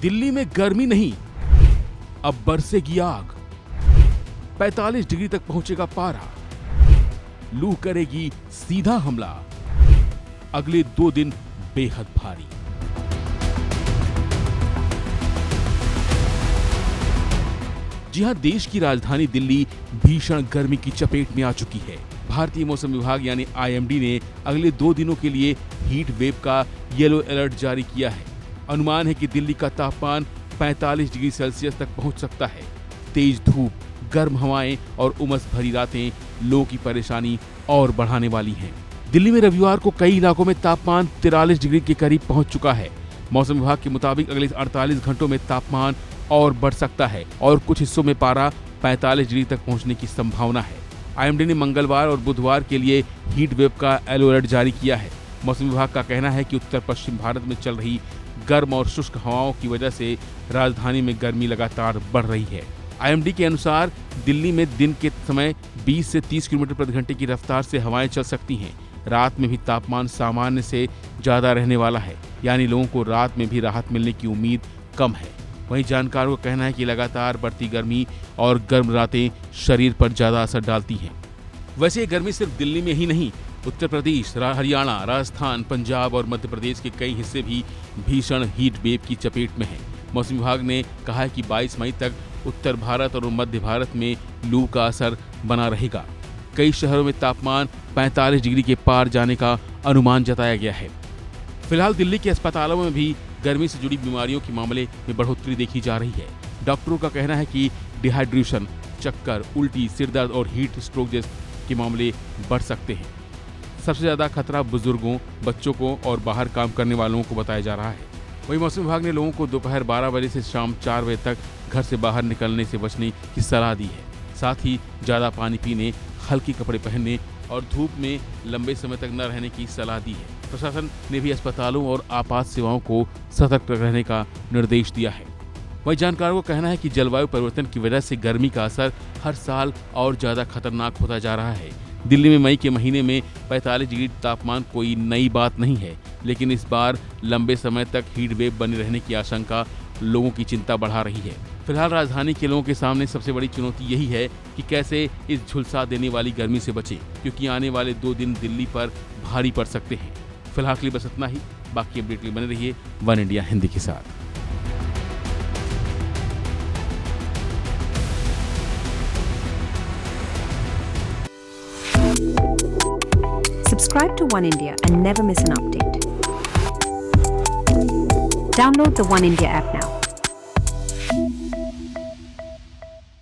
दिल्ली में गर्मी नहीं, अब बरसेगी आग। 45 डिग्री तक पहुंचेगा पारा। लू करेगी सीधा हमला। अगले 2 दिन बेहद भारी। जी हां, देश की राजधानी दिल्ली भीषण गर्मी की चपेट में आ चुकी है। भारतीय मौसम विभाग यानी IMD ने अगले 2 दिनों के लिए हीट वेव का येलो अलर्ट जारी किया है। अनुमान है कि दिल्ली का तापमान 45 डिग्री सेल्सियस तक पहुंच सकता है। तेज धूप, गर्म हवाएं और उमस भरी रातें लोगों की परेशानी और बढ़ाने वाली हैं। दिल्ली में रविवार को कई इलाकों में तापमान 43 डिग्री के करीब पहुंच चुका है। मौसम विभाग के मुताबिक अगले 48 घंटों में तापमान और बढ़ सकता है और कुछ हिस्सों में पारा 45 डिग्री तक पहुंचने की संभावना है। IMD ने मंगलवार और बुधवार के लिए हीट वेव का येलो अलर्ट जारी किया है। मौसम विभाग का कहना है कि उत्तर पश्चिम भारत में चल रही गर्म और शुष्क हवाओं की वजह से राजधानी में गर्मी लगातार बढ़ रही है। IMD के अनुसार दिल्ली में दिन के समय 20 से 30 किलोमीटर प्रति घंटे की रफ्तार से हवाएं चल सकती हैं। रात में भी तापमान सामान्य से ज्यादा रहने वाला है, यानी लोगों को रात में भी राहत मिलने की उम्मीद कम है। वहीं जानकारों का कहना है कि लगातार बढ़ती गर्मी और गर्म रातें शरीर पर ज्यादा असर डालती हैं। वैसे ये गर्मी सिर्फ दिल्ली में ही नहीं, उत्तर प्रदेश, हरियाणा, राजस्थान, पंजाब और मध्य प्रदेश के कई हिस्से भी भीषण हीट वेव की चपेट में हैं। मौसम विभाग ने कहा है कि 22 मई तक उत्तर भारत और मध्य भारत में लू का असर बना रहेगा। कई शहरों में तापमान 45 डिग्री के पार जाने का अनुमान जताया गया है। फिलहाल दिल्ली के अस्पतालों में भी गर्मी से जुड़ी बीमारियों के मामले में बढ़ोतरी देखी जा रही है। डॉक्टरों का कहना है कि डिहाइड्रेशन, चक्कर, उल्टी, सिरदर्द और हीट स्ट्रोक जैसे के मामले बढ़ सकते हैं। सबसे ज्यादा खतरा बुजुर्गों, बच्चों को और बाहर काम करने वालों को बताया जा रहा है। वहीं मौसम विभाग ने लोगों को दोपहर 12 बजे से शाम 4 बजे तक घर से बाहर निकलने से बचने की सलाह दी है। साथ ही ज्यादा पानी पीने, हल्के कपड़े पहनने और धूप में लंबे समय तक न रहने की सलाह दी है। प्रशासन ने भी अस्पतालों और आपात सेवाओं को सतर्क रहने का निर्देश दिया है। वहीं जानकारों का कहना है कि जलवायु परिवर्तन की वजह से गर्मी का असर हर साल और ज्यादा खतरनाक होता जा रहा है। दिल्ली में मई के महीने में 45 डिग्री तापमान कोई नई बात नहीं है, लेकिन इस बार लंबे समय तक हीट वेव बने रहने की आशंका लोगों की चिंता बढ़ा रही है। फिलहाल राजधानी के लोगों के सामने सबसे बड़ी चुनौती यही है कि कैसे इस झुलसा देने वाली गर्मी से बचें, क्योंकि आने वाले 2 दिन दिल्ली पर भारी पड़ सकते हैं। फिलहाल के लिए बस इतना ही। बाकी अपडेट के लिए बने रहिए वन इंडिया हिंदी के साथ। Subscribe to One India and never miss an update. Download the One India app now.